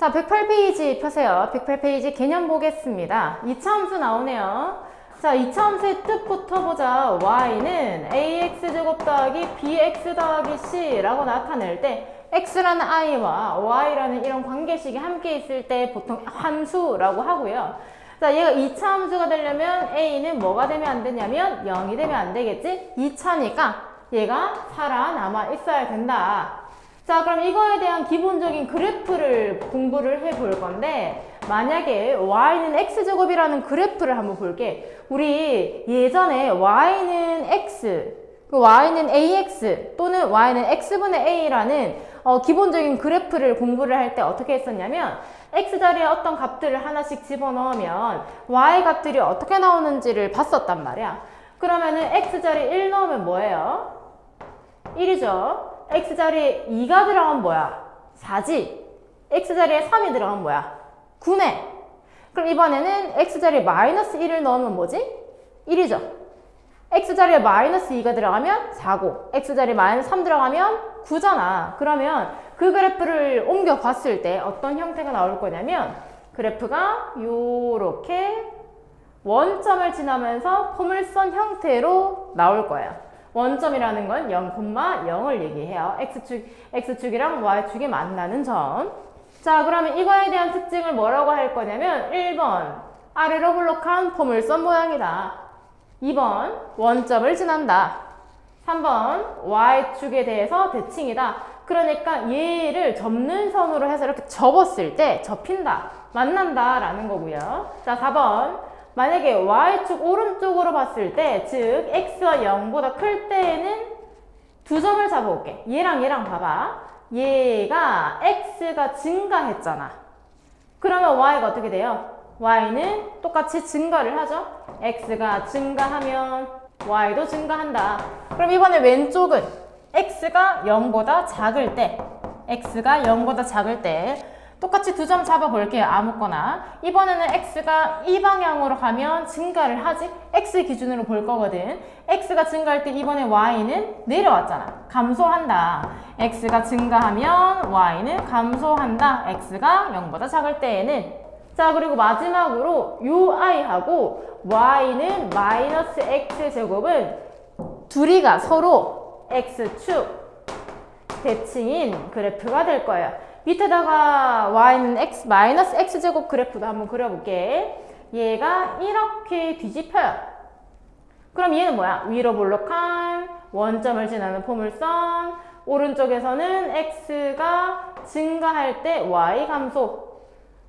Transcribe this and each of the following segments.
자, 108페이지 펴세요. 108페이지 개념 보겠습니다. 2차 함수 나오네요. 자, 2차 함수의 뜻부터 보자. y는 ax제곱 더하기 bx 더하기 c라고 나타낼 때 x라는 i와 y라는 이런 관계식이 함께 있을 때 보통 함수라고 하고요. 자, 얘가 2차 함수가 되려면 a는 뭐가 되면 안 되냐면 0이 되면 안 되겠지? 2차니까 얘가 살아남아 있어야 된다. 자, 그럼 이거에 대한 기본적인 그래프를 공부를 해볼 건데, 만약에 y는 x제곱이라는 그래프를 한번 볼게. 우리 예전에 y는 x, y는 ax 또는 y는 x분의 a라는 기본적인 그래프를 공부를 할 때 어떻게 했었냐면, x자리에 어떤 값들을 하나씩 집어넣으면 y 값들이 어떻게 나오는지를 봤었단 말이야. 그러면은 x자리에 1 넣으면 뭐예요? 1이죠. x자리에 2가 들어가면 뭐야? 4지. x자리에 3이 들어가면 뭐야? 9네. 그럼 이번에는 x자리에 마이너스 1을 넣으면 뭐지? 1이죠. x자리에 마이너스 2가 들어가면 4고 x자리에 마이너스 3 들어가면 9잖아. 그러면 그 그래프를 옮겨 봤을 때 어떤 형태가 나올 거냐면 그래프가 요렇게 원점을 지나면서 포물선 형태로 나올 거예요. 원점이라는 건 0,0을 얘기해요. X축이랑 Y축이 만나는 점. 자, 그러면 이거에 대한 특징을 뭐라고 할 거냐면 1번, 아래로 볼록한 포물선 모양이다. 2번, 원점을 지난다. 3번, Y축에 대해서 대칭이다. 그러니까 얘를 접는 선으로 해서 이렇게 접었을 때 접힌다, 만난다 라는 거고요. 자, 4번. 만약에 y축 오른쪽으로 봤을 때, 즉 x가 0보다 클 때에는 두 점을 잡아볼게. 얘랑 얘랑 봐봐. 얘가 x가 증가했잖아. 그러면 y가 어떻게 돼요? y는 똑같이 증가를 하죠. x가 증가하면 y도 증가한다. 그럼 이번에 왼쪽은 x가 0보다 작을 때, x가 0보다 작을 때 똑같이 두 점 잡아볼게요. 아무거나. 이번에는 x가 이 방향으로 가면 증가를 하지? x 기준으로 볼 거거든. x가 증가할 때 이번에 y는 내려왔잖아. 감소한다. x가 증가하면 y는 감소한다. x가 0보다 작을 때에는. 자, 그리고 마지막으로 요 i하고 y는 마이너스 x제곱은 둘이가 서로 x축 대칭인 그래프가 될 거예요. 밑에다가 y는 x, 마이너스 x제곱 그래프도 한번 그려볼게. 얘가 이렇게 뒤집혀요. 그럼 얘는 뭐야? 위로 볼록한 원점을 지나는 포물선, 오른쪽에서는 x가 증가할 때 y 감소,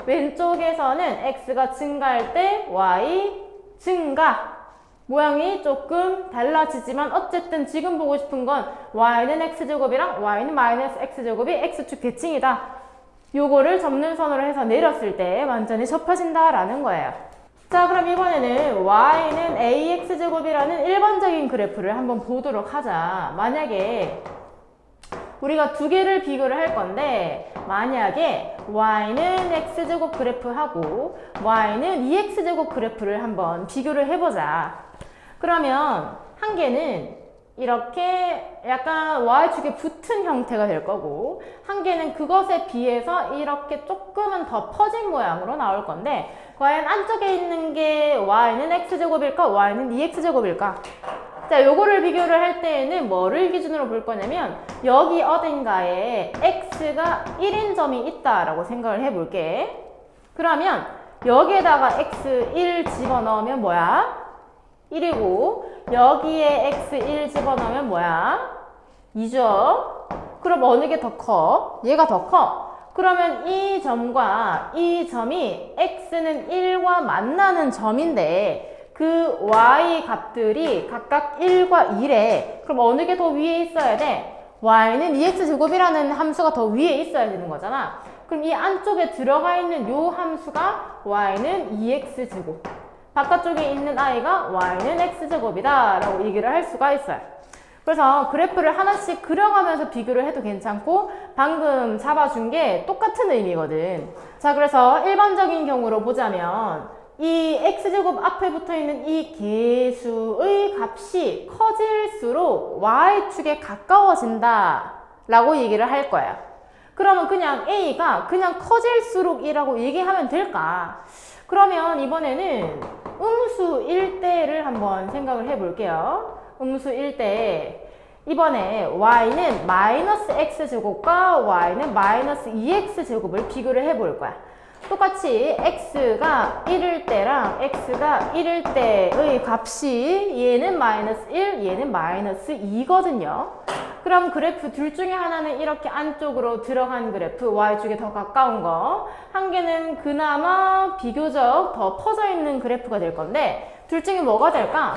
왼쪽에서는 x가 증가할 때 y 증가. 모양이 조금 달라지지만 어쨌든 지금 보고 싶은 건 y는 x제곱이랑 y는 마이너스 x제곱이 x축 대칭이다. 요거를 접는 선으로 해서 내렸을 때 완전히 접혀진다라는 거예요. 자, 그럼 이번에는 y는 ax제곱이라는 일반적인 그래프를 한번 보도록 하자. 만약에 우리가 두 개를 비교를 할 건데, 만약에 y는 x제곱 그래프하고 y는 2x제곱 그래프를 한번 비교를 해보자. 그러면 한 개는 이렇게 약간 y축에 붙은 형태가 될 거고, 한 개는 그것에 비해서 이렇게 조금은 더 퍼진 모양으로 나올 건데, 과연 안쪽에 있는 게 y는 x제곱일까? y는 2x제곱일까? 자, 요거를 비교를 할 때에는 뭐를 기준으로 볼 거냐면 여기 어딘가에 x가 1인 점이 있다라고 생각을 해볼게. 그러면 여기에다가 x1 집어넣으면 뭐야? 1이고 여기에 x1 집어넣으면 뭐야? 2죠? 그럼 어느 게 더 커? 얘가 더 커. 그러면 이 점과 이 점이 x는 1과 만나는 점인데 그 y 값들이 각각 1과 1에 그럼 어느 게 더 위에 있어야 돼? y는 2x제곱이라는 함수가 더 위에 있어야 되는 거잖아. 그럼 이 안쪽에 들어가 있는 요 함수가 y는 2x제곱, 바깥쪽에 있는 i가 y는 x제곱이다 라고 얘기를 할 수가 있어요. 그래서 그래프를 하나씩 그려가면서 비교를 해도 괜찮고 방금 잡아준 게 똑같은 의미거든. 자, 그래서 일반적인 경우로 보자면 이 x제곱 앞에 붙어있는 이 계수의 값이 커질수록 y축에 가까워진다 라고 얘기를 할 거예요. 그러면 그냥 A가 그냥 커질수록 2라고 얘기하면 될까? 그러면 이번에는 음수일 때를 한번 생각을 해볼게요. 음수일 때 이번에 y는 마이너스 x제곱과 y는 마이너스 2x제곱을 비교를 해볼 거야. 똑같이 x가 1일 때랑 x가 1일 때의 값이 얘는 마이너스 1, 얘는 마이너스 2거든요. 그럼 그래프 둘 중에 하나는 이렇게 안쪽으로 들어간 그래프, y축에 더 가까운 거, 한 개는 그나마 비교적 더 퍼져 있는 그래프가 될 건데 둘 중에 뭐가 될까?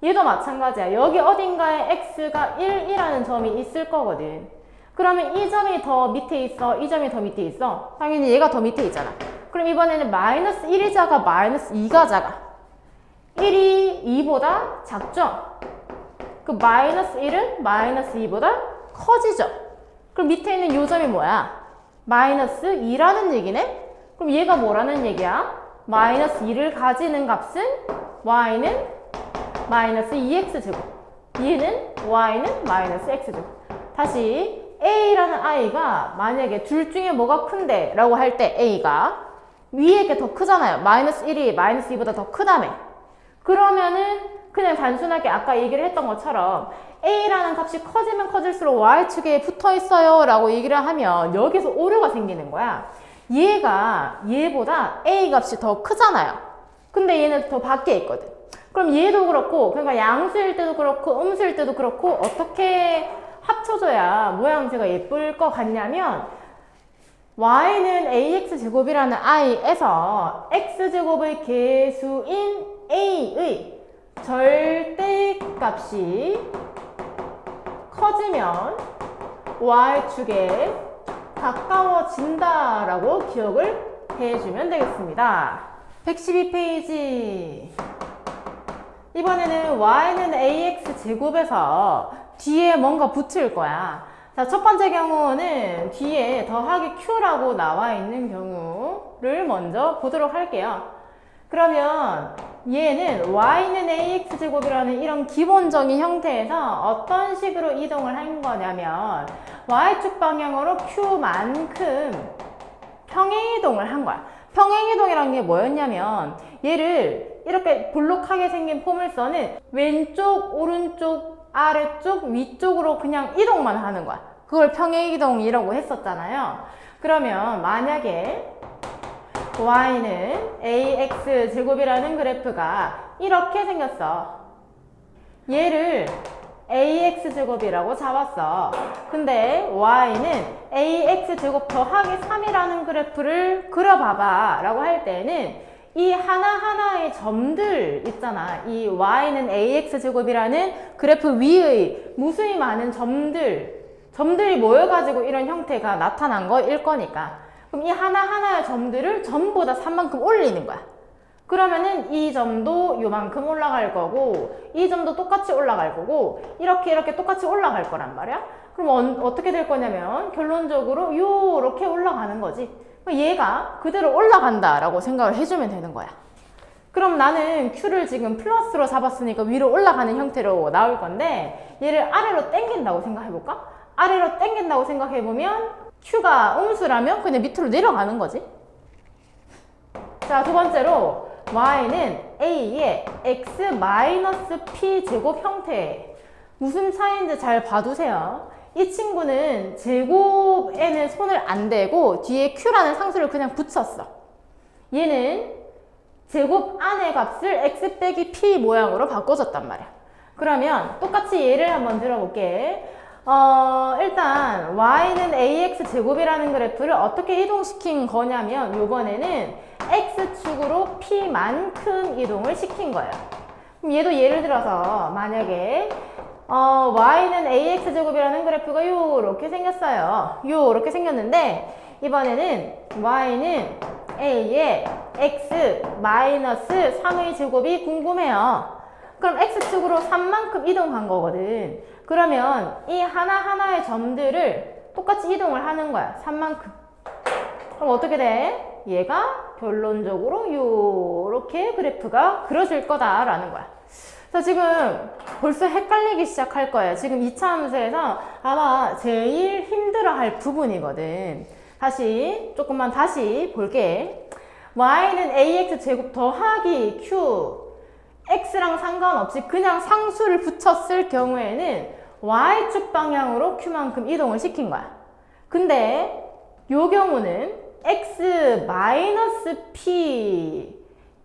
얘도 마찬가지야. 여기 어딘가에 x가 1이라는 점이 있을 거거든. 그러면 이 점이 더 밑에 있어? 이 점이 더 밑에 있어? 당연히 얘가 더 밑에 있잖아. 그럼 이번에는 마이너스 1이 작아? 마이너스 2가 작아? 1이 2보다 작죠? 그 마이너스 1은 마이너스 2보다 커지죠? 그럼 밑에 있는 요 점이 뭐야? 마이너스 2라는 얘기네? 그럼 얘가 뭐라는 얘기야? 마이너스 2를 가지는 값은 y는 마이너스 2x제곱, 얘는 y는 마이너스 x제곱. 다시 a라는 i가 만약에 둘 중에 뭐가 큰데 라고 할 때 a가 위에 게 더 크잖아요. 마이너스 1이 마이너스 2보다 더 크다며. 그러면은 그냥 단순하게 아까 얘기를 했던 것처럼 a라는 값이 커지면 커질수록 y축에 붙어 있어요 라고 얘기를 하면 여기서 오류가 생기는 거야. 얘가 얘보다 a 값이 더 크잖아요. 근데 얘는 더 밖에 있거든. 그럼 얘도 그렇고, 그러니까 양수일 때도 그렇고 음수일 때도 그렇고 어떻게 합쳐줘야 모양새가 예쁠 것 같냐면 y는 ax제곱이라는 i에서 x제곱의 개수인 a의 절대값이 커지면 y축에 가까워진다라고 기억을 해주면 되겠습니다. 112페이지. 이번에는 y는 ax제곱에서 뒤에 뭔가 붙을 거야. 자, 첫 번째 경우는 뒤에 더하기 q라고 나와 있는 경우를 먼저 보도록 할게요. 그러면 얘는 y는 ax제곱이라는 이런 기본적인 형태에서 어떤 식으로 이동을 한 거냐면 y축 방향으로 q만큼 평행이동을 한 거야. 평행이동이라는 게 뭐였냐면 얘를 이렇게 볼록하게 생긴 포물선은 왼쪽, 오른쪽, 아래쪽, 위쪽으로 그냥 이동만 하는 거야. 그걸 평행이동이라고 했었잖아요. 그러면 만약에 y는 ax제곱이라는 그래프가 이렇게 생겼어. 얘를 ax제곱이라고 잡았어. 근데 y는 ax제곱 더하기 3이라는 그래프를 그려봐봐 라고 할 때는 이 하나하나의 점들 있잖아. 이 y는 ax제곱이라는 그래프 위의 무수히 많은 점들이 모여가지고 이런 형태가 나타난 거일 거니까. 그럼 이 하나하나의 점들을 전부 다 3만큼 올리는 거야. 그러면은 이 점도 요만큼 올라갈 거고 이 점도 똑같이 올라갈 거고 이렇게 똑같이 올라갈 거란 말이야. 그럼 어떻게 될 거냐면 결론적으로 요렇게 올라가는 거지. 얘가 그대로 올라간다 라고 생각을 해주면 되는 거야. 그럼 나는 Q를 지금 플러스로 잡았으니까 위로 올라가는 형태로 나올 건데 얘를 아래로 당긴다고 생각해볼까? 아래로 당긴다고 생각해보면 Q가 음수라면 그냥 밑으로 내려가는 거지. 자, 두 번째로 y는 a의 x-p 제곱 형태. 무슨 차이인지 잘 봐두세요. 이 친구는 제곱에는 손을 안 대고 뒤에 q라는 상수를 그냥 붙였어. 얘는 제곱 안의 값을 x 빼기 p 모양으로 바꿔줬단 말이야. 그러면 똑같이 예를 한번 들어볼게. 일단 y는 ax제곱이라는 그래프를 어떻게 이동시킨 거냐면 요번에는 x축으로 p만큼 이동을 시킨 거예요. 그럼 얘도 예를 들어서 만약에 y는 ax제곱이라는 그래프가 요렇게 생겼어요. 요렇게 생겼는데 이번에는 y는 a의 x-3의 제곱이 궁금해요. 그럼 x축으로 3만큼 이동한 거거든. 그러면 이 하나하나의 점들을 똑같이 이동을 하는 거야. 3만큼. 그럼 어떻게 돼? 얘가 결론적으로 요렇게 그래프가 그려질 거다라는 거야. 자, 지금 벌써 헷갈리기 시작할 거예요. 지금 2차 함수에서 아마 제일 힘들어할 부분이거든. 조금만 다시 볼게. y는 ax 제곱 더하기 q, x랑 상관없이 그냥 상수를 붙였을 경우에는 y축 방향으로 q만큼 이동을 시킨 거야. 근데 요 경우는 x 마이너스 p,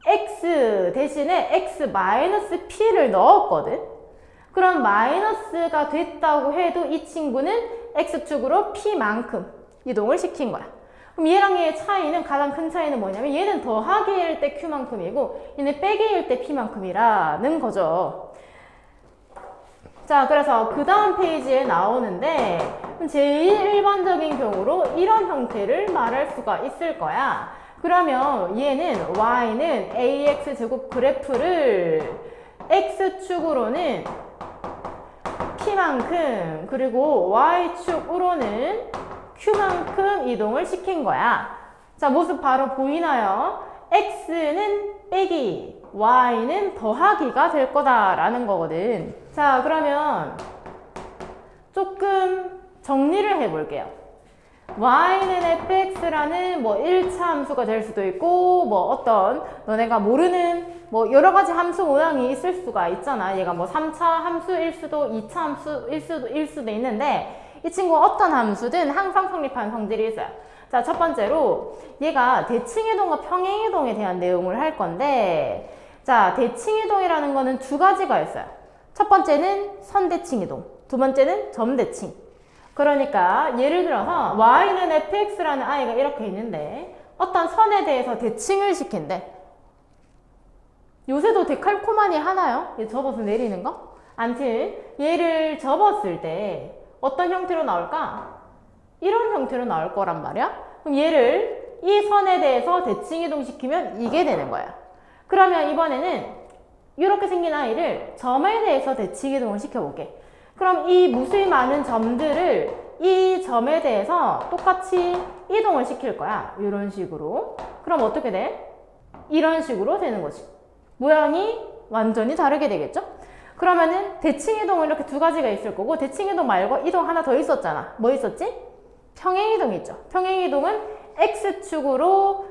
x 대신에 x 마이너스 p를 넣었거든. 그럼 마이너스가 됐다고 해도 이 친구는 x축으로 p만큼 이동을 시킨 거야. 그럼 얘랑 얘의 차이는, 가장 큰 차이는 뭐냐면 얘는 더하기일 때 q만큼이고 얘는 빼기일 때 p만큼이라는 거죠. 자, 그래서 그 다음 페이지에 나오는데 제일 일반적인 경우로 이런 형태를 말할 수가 있을 거야. 그러면 얘는 y는 ax 제곱 그래프를 x축으로는 p만큼 그리고 y축으로는 q만큼 이동을 시킨 거야. 자, 모습 바로 보이나요? x는 빼기, y는 더하기가 될 거다라는 거거든. 자, 그러면 조금 정리를 해볼게요. y는 fx라는 뭐 1차 함수가 될 수도 있고 뭐 어떤 너네가 모르는 뭐 여러 가지 함수 모양이 있을 수가 있잖아. 얘가 뭐 3차 함수일 수도 2차 함수일 수도 있는데 이 친구 어떤 함수든 항상 성립한 성질이 있어요. 자, 첫 번째로 얘가 대칭이동과 평행이동에 대한 내용을 할 건데, 자, 대칭이동이라는 거는 두 가지가 있어요. 첫 번째는 선대칭이동, 두 번째는 점대칭. 그러니까 예를 들어서 y는 fx라는 아이가 이렇게 있는데 어떤 선에 대해서 대칭을 시킨대. 요새도 데칼코마니 하나요? 얘 접어서 내리는 거? 아무튼 얘를 접었을 때 어떤 형태로 나올까? 이런 형태로 나올 거란 말이야. 그럼 얘를 이 선에 대해서 대칭 이동시키면 이게 되는 거야. 그러면 이번에는 이렇게 생긴 아이를 점에 대해서 대칭 이동을 시켜볼게. 그럼 이 무수히 많은 점들을 이 점에 대해서 똑같이 이동을 시킬 거야. 이런 식으로. 그럼 어떻게 돼? 이런 식으로 되는 거지. 모양이 완전히 다르게 되겠죠? 그러면은 대칭이동은 이렇게 두 가지가 있을 거고, 대칭이동 말고 이동 하나 더 있었잖아. 뭐 있었지? 평행이동이 있죠. 평행이동은 x축으로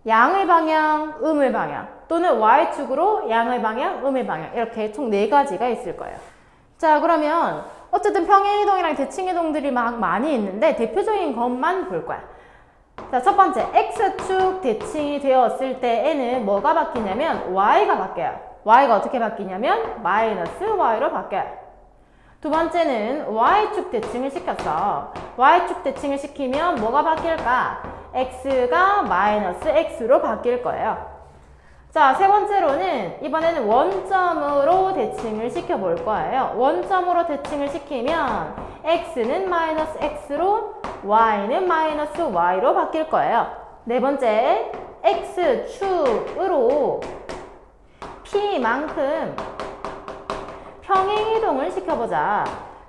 양의 방향, 음의 방향, 또는 y축으로 양의 방향, 음의 방향, 이렇게 총 4가지가 있을 거예요. 자, 그러면 어쨌든 평행이동이랑 대칭이동들이 막 많이 있는데 대표적인 것만 볼 거야. 자, 첫 번째, x축 대칭이 되었을 때에는 뭐가 바뀌냐면 y가 바뀌어요. y가 어떻게 바뀌냐면 마이너스 y로 바뀌어요. 두 번째는 y축 대칭을 시켰어. y축 대칭을 시키면 뭐가 바뀔까? x가 마이너스 x로 바뀔 거예요. 자, 세 번째로는 이번에는 원점으로 대칭을 시켜볼 거예요. 원점으로 대칭을 시키면 x는 마이너스 x로 y는 마이너스 y로 바뀔 거예요. 네 번째, x축으로 p만큼 평행이동을 시켜보자.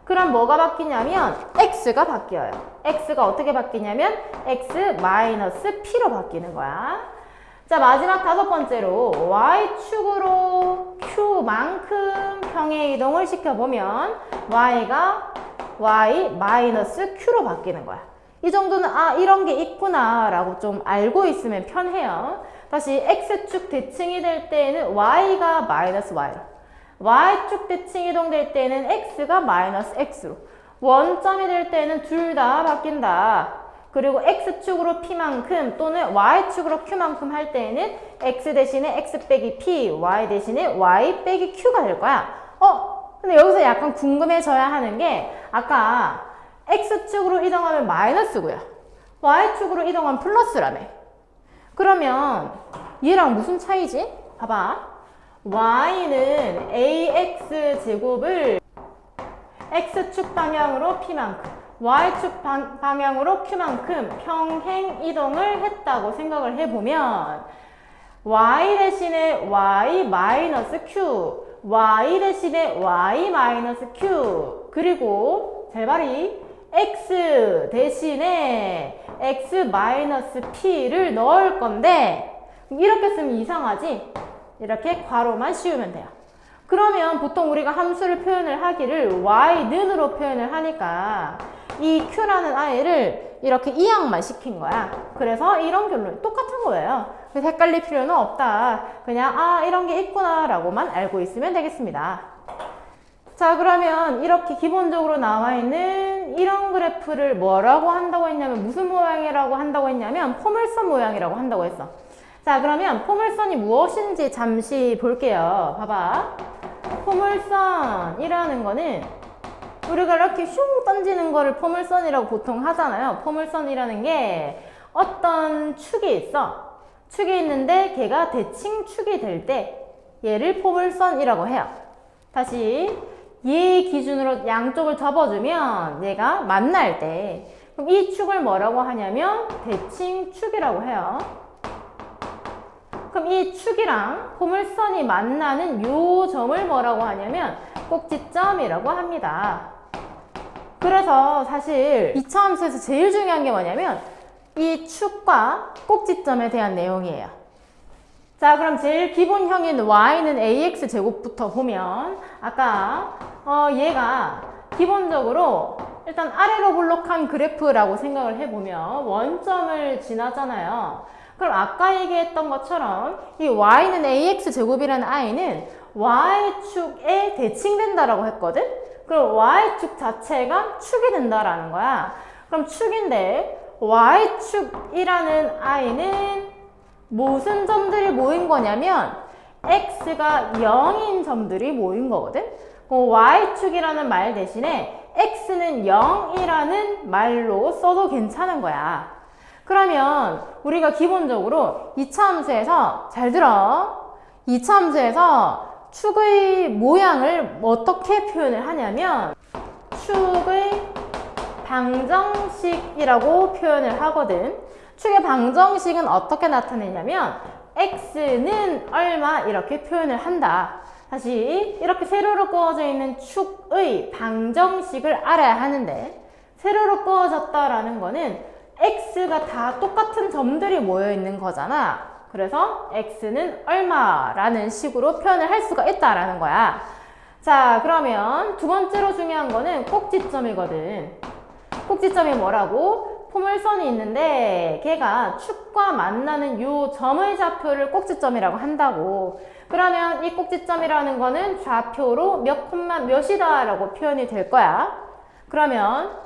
그럼 뭐가 바뀌냐면 x가 바뀌어요. x가 어떻게 바뀌냐면 x 마이너스 p로 바뀌는 거야. 자, 마지막 다섯 번째로 y축으로 q만큼 평행이동을 시켜보면 y가 y 마이너스 q로 바뀌는 거야. 이 정도는 이런 게 있구나 라고 좀 알고 있으면 편해요. 다시 x축 대칭이 될 때에는 y가 마이너스 y로, y축 대칭 이동될 때는 x가 마이너스 x로, 원점이 될 때는 둘 다 바뀐다. 그리고 x축으로 p만큼 또는 y축으로 q만큼 할 때에는 x 대신에 x 빼기 p, y 대신에 y 빼기 q가 될 거야. 근데 여기서 약간 궁금해져야 하는 게 아까 x축으로 이동하면 마이너스고요. y축으로 이동하면 플러스라며. 그러면 얘랑 무슨 차이지? 봐봐. y는 ax 제곱을 x축 방향으로 p만큼, y축 방향으로 q만큼 평행 이동을 했다고 생각을 해보면 y 대신에 y 마이너스 q, y 대신에 y 마이너스 q, 그리고 제발이 x 대신에 x 마이너스 p를 넣을 건데 이렇게 쓰면 이상하지? 이렇게 괄호만 씌우면 돼요. 그러면 보통 우리가 함수를 표현을 하기를 y는으로 표현을 하니까 이 q라는 i를 이렇게 이항만 시킨 거야. 그래서 이런 결론이 똑같은 거예요. 그래서 헷갈릴 필요는 없다. 그냥 이런 게 있구나 라고만 알고 있으면 되겠습니다. 자, 그러면 이렇게 기본적으로 나와 있는 이런 그래프를 뭐라고 한다고 했냐면, 무슨 모양이라고 한다고 했냐면 포물선 모양이라고 한다고 했어. 자, 그러면 포물선이 무엇인지 잠시 볼게요. 봐봐. 포물선이라는 거는 우리가 이렇게 슝 던지는 거를 포물선이라고 보통 하잖아요. 포물선이라는 게 어떤 축이 있어. 축이 있는데 걔가 대칭축이 될 때 얘를 포물선이라고 해요. 다시 얘 기준으로 양쪽을 접어주면 얘가 만날 때, 그럼 이 축을 뭐라고 하냐면 대칭축이라고 해요. 그럼 이 축이랑 포물선이 만나는 요 점을 뭐라고 하냐면 꼭지점이라고 합니다. 그래서 사실 2차 함수에서 제일 중요한 게 뭐냐면 이 축과 꼭지점에 대한 내용이에요. 자, 그럼 제일 기본형인 y는 ax 제곱부터 보면 아까 얘가 기본적으로 일단 아래로 볼록한 그래프라고 생각을 해보면 원점을 지나잖아요. 그럼 아까 얘기했던 것처럼 이 y는 ax 제곱이라는 i는 y축에 대칭된다라고 했거든? 그럼 y축 자체가 축이 된다라는 거야. 그럼 축인데 y축이라는 i는 무슨 점들이 모인 거냐면 x가 0인 점들이 모인 거거든? y축이라는 말 대신에 x는 0이라는 말로 써도 괜찮은 거야. 그러면 우리가 기본적으로 2차 함수에서, 잘 들어, 2차 함수에서 축의 모양을 어떻게 표현을 하냐면 축의 방정식이라고 표현을 하거든. 축의 방정식은 어떻게 나타내냐면 x는 얼마 이렇게 표현을 한다. 다시 이렇게 세로로 그어져 있는 축의 방정식을 알아야 하는데, 세로로 그어졌다라는 거는 x가 다 똑같은 점들이 모여 있는 거잖아. 그래서 x는 얼마라는 식으로 표현을 할 수가 있다라는 거야. 자, 그러면 두 번째로 중요한 거는 꼭지점이거든. 꼭지점이 뭐라고? 포물선이 있는데 걔가 축과 만나는 요 점의 좌표를 꼭지점이라고 한다고. 그러면 이 꼭지점이라는 거는 좌표로 몇 콤마 몇이다 라고 표현이 될 거야. 그러면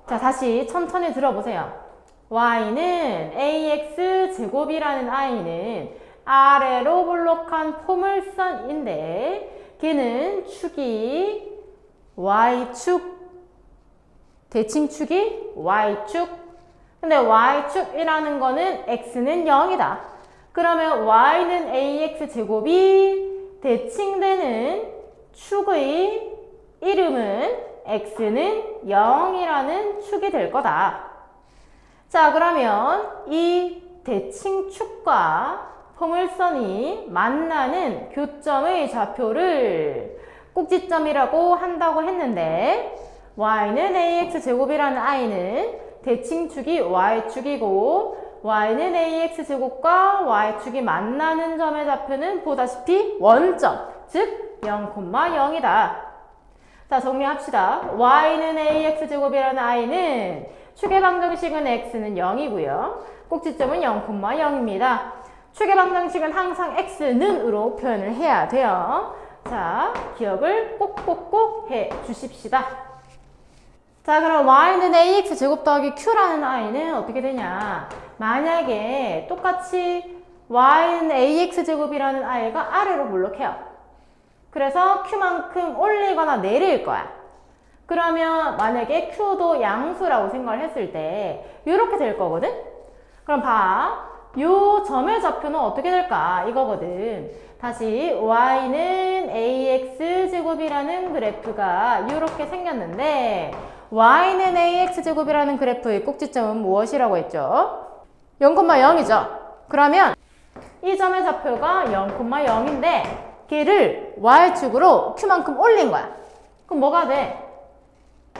자, 다시 천천히 들어보세요. y는 ax 제곱이라는 i는 아래로 볼록한 포물선인데 걔는 축이 y축, 대칭축이 y축. 근데 y축이라는 거는 x는 0이다. 그러면 y는 ax 제곱이 대칭되는 축의 이름은 x는 0이라는 축이 될 거다. 자, 그러면 이 대칭축과 포물선이 만나는 교점의 좌표를 꼭지점이라고 한다고 했는데 y는 ax 제곱이라는 i는 대칭축이 y축이고 y는 ax 제곱과 y축이 만나는 점의 좌표는 보다시피 원점, 즉 0,0이다. 자, 정리합시다. y는 ax 제곱이라는 i는 축의 방정식은 x는 0이고요. 꼭지점은 0,0입니다. 축의 방정식은 항상 x는으로 표현을 해야 돼요. 자, 기억을 꼭꼭꼭 해 주십시다. 자, 그럼 y는 ax 제곱 더하기 q라는 i는 어떻게 되냐? 만약에 똑같이 y는 ax 제곱이라는 i가 아래로 볼록해요. 그래서 q만큼 올리거나 내릴 거야. 그러면 만약에 q도 양수라고 생각을 했을 때 이렇게 될 거거든? 그럼 봐. 요 점의 좌표는 어떻게 될까? 이거거든. 다시 y는 ax 제곱이라는 그래프가 이렇게 생겼는데 y는 ax 제곱이라는 그래프의 꼭지점은 무엇이라고 했죠? 0,0이죠. 그러면 이 점의 좌표가 0,0인데 걔를 y축으로 q만큼 올린 거야. 그럼 뭐가 돼?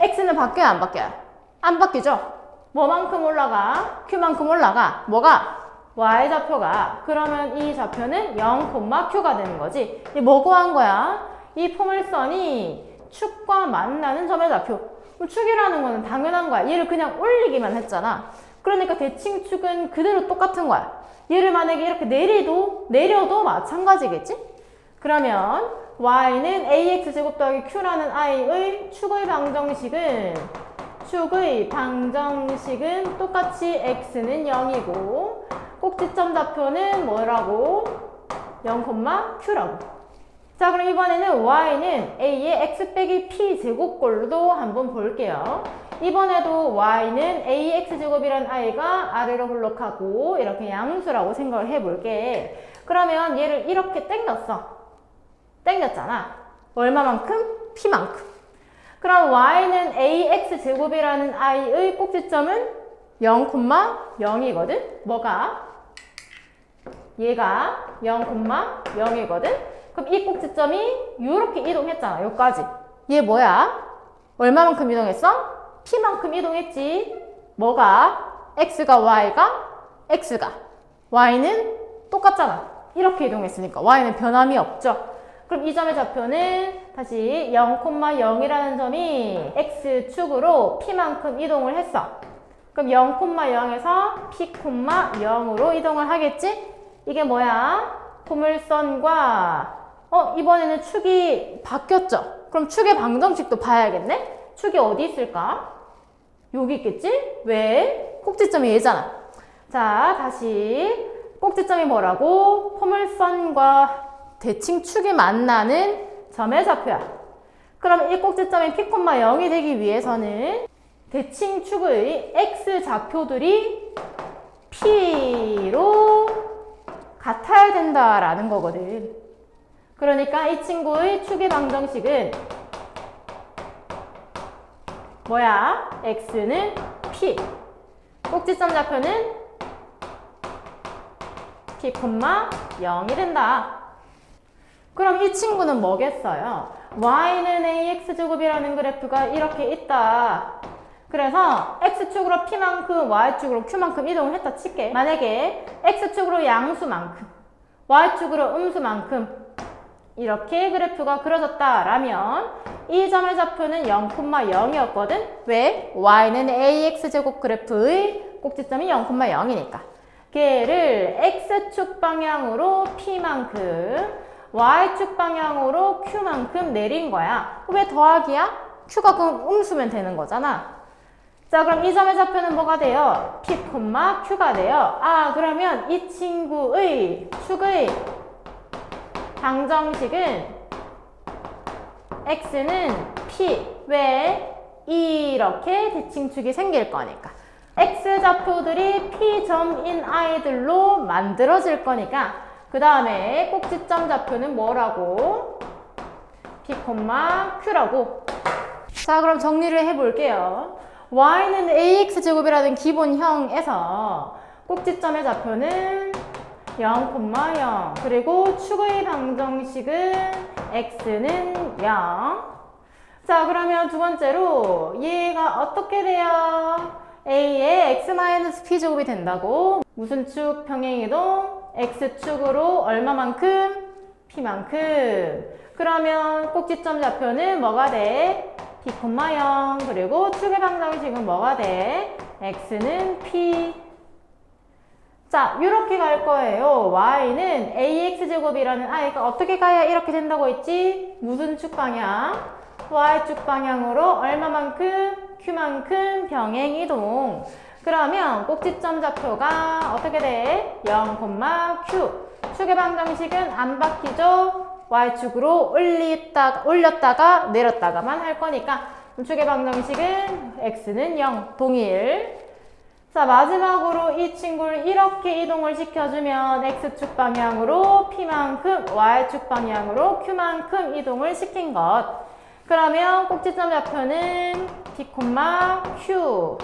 x는 바뀌어요, 안 바뀌어요? 안 바뀌죠? 뭐만큼 올라가? q만큼 올라가. 뭐가? y좌표가. 그러면 이 좌표는 0, q가 되는 거지. 이 뭐 구한 거야? 이 포물선이 축과 만나는 점의 좌표. 축이라는 거는 당연한 거야. 얘를 그냥 올리기만 했잖아. 그러니까 대칭축은 그대로 똑같은 거야. 얘를 만약에 이렇게 내려도 마찬가지겠지? 그러면 y는 ax제곱 더하기 q라는 i의 축의 방정식은 똑같이 x는 0이고 꼭지점 좌표는 뭐라고? 0,q라고. 자, 그럼 이번에는 y는 a의 x 빼기 p 제곱꼴로 한번 볼게요. 이번에도 y는 ax제곱이란 i가 아래로 흘러가고 이렇게 양수라고 생각을 해볼게. 그러면 얘를 이렇게 당겼잖아. 얼마만큼? p만큼. 그럼 y는 ax제곱이라는 i의 꼭지점은 0,0이거든? 뭐가? 얘가 0,0이거든? 그럼 이 꼭지점이 이렇게 이동했잖아. 여기까지. 얘 뭐야? 얼마만큼 이동했어? p만큼 이동했지. 뭐가? x가 y는 똑같잖아. 이렇게 이동했으니까 y는 변함이 없죠. 그럼 이 점의 좌표는 다시 0,0이라는 점이 x축으로 p만큼 이동을 했어. 그럼 0,0에서 p,0으로 이동을 하겠지? 이게 뭐야? 포물선과 이번에는 축이 바뀌었죠? 그럼 축의 방정식도 봐야겠네? 축이 어디 있을까? 여기 있겠지? 왜? 꼭지점이 얘잖아. 자, 다시 꼭지점이 뭐라고? 포물선과 대칭축이 만나는 점의 좌표야. 그럼 이 꼭지점이 p,0이 되기 위해서는 대칭축의 x좌표들이 p로 같아야 된다라는 거거든. 그러니까 이 친구의 축의 방정식은 뭐야? x는 p. 꼭지점 좌표는 p,0이 된다. 그럼 이 친구는 뭐겠어요? y는 ax제곱이라는 그래프가 이렇게 있다. 그래서 x축으로 p만큼, y축으로 q만큼 이동을 했다 칠게. 만약에 x축으로 양수만큼, y축으로 음수만큼 이렇게 그래프가 그려졌다라면 이 점의 좌표는 0,0이었거든? 왜? y는 ax제곱 그래프의 꼭지점이 0,0이니까. 걔를 x축 방향으로 p만큼, y축 방향으로 q만큼 내린 거야. 왜 더하기야? q가 그럼 음수면 되는 거잖아. 자, 그럼 이 점의 좌표는 뭐가 돼요? p, q가 돼요. 그러면 이 친구의 축의 방정식은 x는 p. 왜? 이렇게 대칭축이 생길 거니까. x좌표들이 p점인 i들로 만들어질 거니까 그 다음에 꼭지점 좌표는 뭐라고? p, q라고. 자, 그럼 정리를 해볼게요. y는 ax제곱이라는 기본형에서 꼭지점의 좌표는 0,0 그리고 축의 방정식은 x는 0. 자, 그러면 두 번째로 얘가 어떻게 돼요? a의 x-p제곱이 된다고. 무슨 축 평행이동? x축으로 얼마만큼? p만큼. 그러면 꼭지점 좌표는 뭐가 돼? p,0 그리고 축의 방정식은 뭐가 돼? x는 p. 자, 이렇게 갈 거예요. y는 ax제곱이라는 i가 어떻게 가야 이렇게 된다고 했지? 무슨 축 방향? y축 방향으로 얼마만큼? q만큼 병행이동. 그러면 꼭지점 좌표가 어떻게 돼? 0,q. 축의 방정식은 안 바뀌죠? y축으로 올렸다가 내렸다가만 할 거니까 축의 방정식은 x는 0, 동일. 자, 마지막으로 이 친구를 이렇게 이동을 시켜주면 x축 방향으로 p만큼, y축 방향으로 q만큼 이동을 시킨 것. 그러면 꼭지점 좌표는 p, q.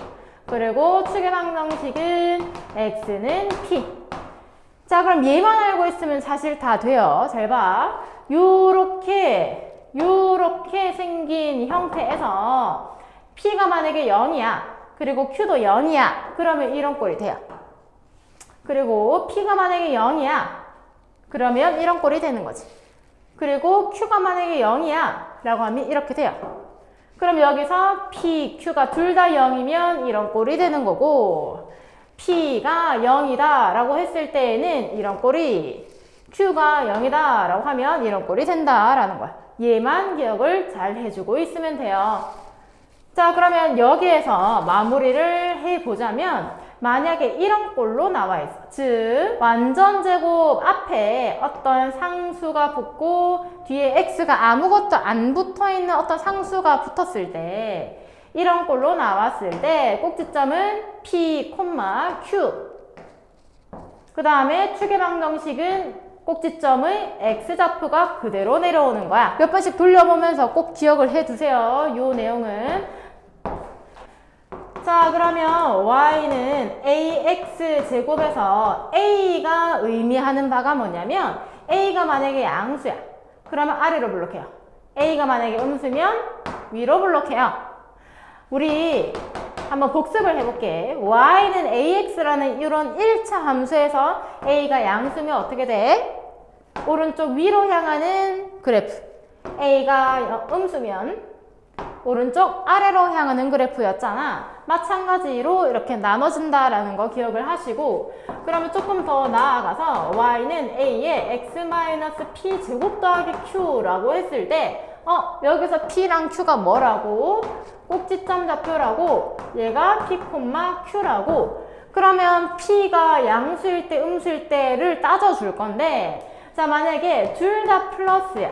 그리고 축의 방정식은 x는 p. 자, 그럼 얘만 알고 있으면 사실 다 돼요. 잘 봐. 요렇게 생긴 형태에서 p가 만약에 0이야. 그리고 q도 0이야. 그러면 이런 꼴이 돼요. 그리고 P가 만약에 0이야. 그러면 이런 꼴이 되는 거지. 그리고 Q가 만약에 0이야. 라고 하면 이렇게 돼요. 그럼 여기서 P, Q가 둘 다 0이면 이런 꼴이 되는 거고, P가 0이다 라고 했을 때에는 이런 꼴이, Q가 0이다 라고 하면 이런 꼴이 된다 라는 거야. 얘만 기억을 잘 해주고 있으면 돼요. 자, 그러면 여기에서 마무리를 해보자면, 만약에 이런 꼴로 나와 있어. 즉, 완전제곱 앞에 어떤 상수가 붙고 뒤에 x가 아무것도 안 붙어있는 어떤 상수가 붙었을 때, 이런 꼴로 나왔을 때 꼭지점은 p, q. 그 다음에 추계방정식은 꼭지점의 x좌표가 그대로 내려오는 거야. 몇 번씩 돌려보면서 꼭 기억을 해두세요. 요 내용은. 자, 그러면 y는 ax제곱에서 a가 의미하는 바가 뭐냐면 a가 만약에 양수야. 그러면 아래로 블록해요. a가 만약에 음수면 위로 블록해요. 우리 한번 복습을 해볼게. y는 ax라는 이런 1차 함수에서 a가 양수면 어떻게 돼? 오른쪽 위로 향하는 그래프. a가 음수면 오른쪽 아래로 향하는 그래프였잖아. 마찬가지로 이렇게 나눠진다라는 거 기억을 하시고, 그러면 조금 더 나아가서 y는 a에 x-p 제곱 더하기 q라고 했을 때 여기서 p랑 q가 뭐라고? 꼭지점 좌표라고, 얘가 p, q라고. 그러면 p가 양수일 때 음수일 때를 따져줄 건데, 자, 만약에 둘 다 플러스야.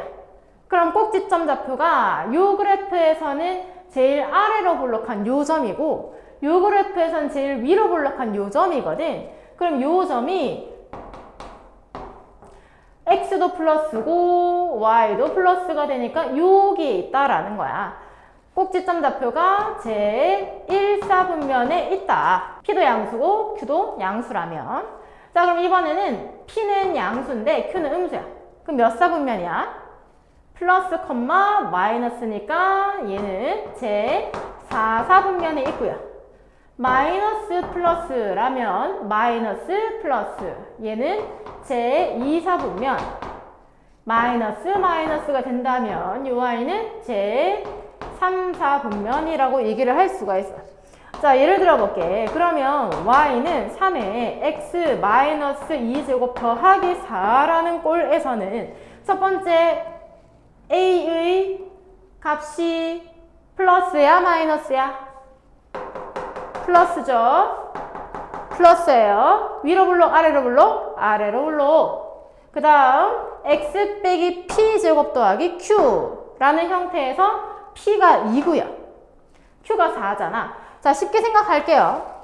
그럼 꼭지점 좌표가 요 그래프에서는 제일 아래로 볼록한 요 점이고, 요 그래프에서는 제일 위로 볼록한 요 점이거든. 그럼 요 점이 x도 플러스고 y도 플러스가 되니까 여기에 있다라는 거야. 꼭지점 좌표가 제 1사분면에 있다. p도 양수고 q도 양수라면. 자, 그럼 이번에는 p는 양수인데 q는 음수야. 그럼 몇 사분면이야? 플러스, 마이너스니까 얘는 제 4사분면에 있고요. 마이너스 플러스라면 마이너스 플러스, 얘는 제 2사분면. 마이너스가 된다면 이 y는 제 3사분면이라고 얘기를 할 수가 있어. 자, 예를 들어 볼게. 그러면 y는 3에 x 마이너스 2제곱 더하기 4라는 꼴에서는 첫 번째 a의 값이 플러스야 마이너스야? 플러스죠. 플러스예요. 위로 블록 아래로 블록? 아래로 블록. 그 다음 x 빼기 p 제곱 더하기 q라는 형태에서 p가 2고요. q가 4잖아. 자, 쉽게 생각할게요.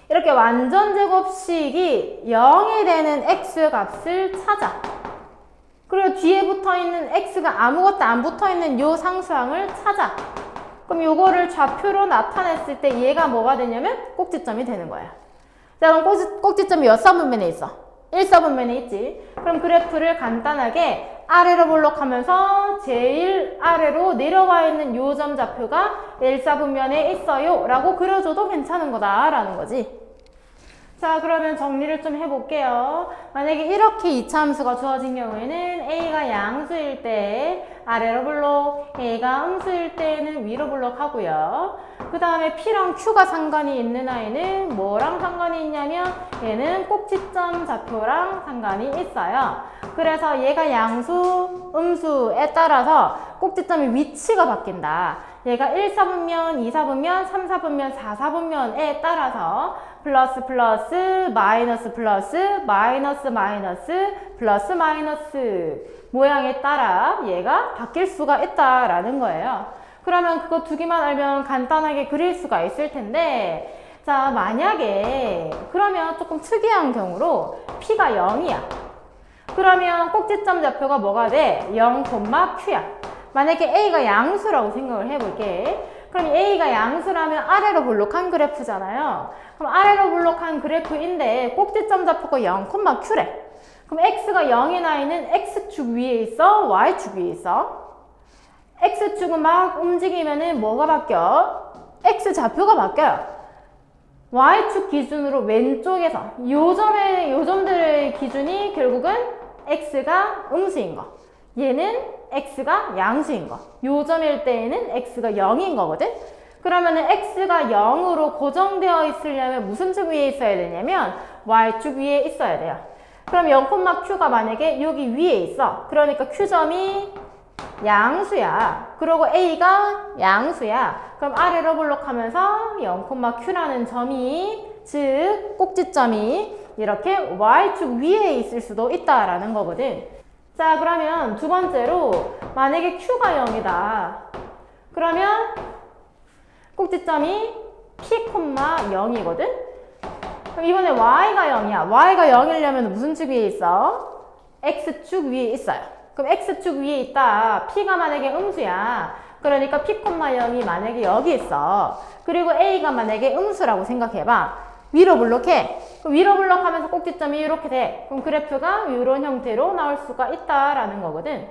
이렇게 완전제곱식이 0이 되는 x 값을 찾아. 그리고 뒤에 붙어있는 x가 아무것도 안 붙어있는 요 상수항을 찾아. 그럼 요거를 좌표로 나타냈을 때 얘가 뭐가 되냐면 꼭지점이 되는 거야. 자, 그럼 꼭지점이 몇 사분면에 있어? 1사분면에 있지. 그럼 그래프를 간단하게 아래로 볼록하면서 제일 아래로 내려와 있는 요 점 좌표가 1사분면에 있어요 라고 그려줘도 괜찮은 거다라는 거지. 자, 그러면 정리를 좀 해볼게요. 만약에 이렇게 이차함수가 주어진 경우에는 a가 양수일 때 아래로 블록, a가 음수일 때는 위로 블록 하고요. 그 다음에 p랑 q가 상관이 있는 아이는 뭐랑 상관이 있냐면 얘는 꼭지점 좌표랑 상관이 있어요. 그래서 얘가 양수, 음수에 따라서 꼭지점의 위치가 바뀐다. 얘가 1사분면, 2사분면, 3사분면, 4사분면에 따라서 플러스 플러스, 마이너스 플러스, 마이너스 마이너스, 플러스 마이너스 모양에 따라 얘가 바뀔 수가 있다라는 거예요. 그러면 그거 두 개만 알면 간단하게 그릴 수가 있을 텐데, 자, 만약에 그러면 조금 특이한 경우로 p가 0이야. 그러면 꼭지점 좌표가 뭐가 돼? 0, q야. 만약에 a가 양수라고 생각을 해볼게. 그럼 a가 양수라면 아래로 볼록한 그래프잖아요. 그럼 아래로 볼록한 그래프인데 꼭지점 좌표가 0, q래. 그럼 x가 0인 아이는 x축 위에 있어? y축 위에 있어? x축은 막 움직이면은 뭐가 바뀌어? x 좌표가 바뀌어요. y축 기준으로 왼쪽에서 요 점들의 기준이 결국은 x가 음수인 거, 얘는 x가 양수인 거. 요 점일 때에는 x가 0인 거거든. 그러면은 x가 0으로 고정되어 있으려면 무슨 축 위에 있어야 되냐면 y축 위에 있어야 돼요. 그럼 0,q가 만약에 여기 위에 있어. 그러니까 q점이 양수야. 그리고 a가 양수야. 그럼 아래로 블록하면서 0,q라는 점이, 즉 꼭지점이 이렇게 y축 위에 있을 수도 있다라는 거거든. 자, 그러면 두 번째로 만약에 q가 0이다. 그러면 꼭지점이 p,0이거든? 그럼 이번에 y가 0이야. y가 0이려면 무슨 축 위에 있어? x축 위에 있어요. 그럼 x축 위에 있다. p가 만약에 음수야. 그러니까 p,0이 만약에 여기 있어. 그리고 a가 만약에 음수라고 생각해봐. 위로 블록해. 그럼 위로 블록하면서 꼭지점이 이렇게 돼. 그럼 그래프가 이런 형태로 나올 수가 있다라는 거거든.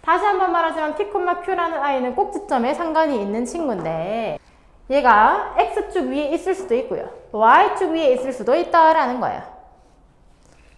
다시 한번 말하지만 p,q라는 아이는 꼭지점에 상관이 있는 친구인데 얘가 x축 위에 있을 수도 있고요. y축 위에 있을 수도 있다라는 거예요.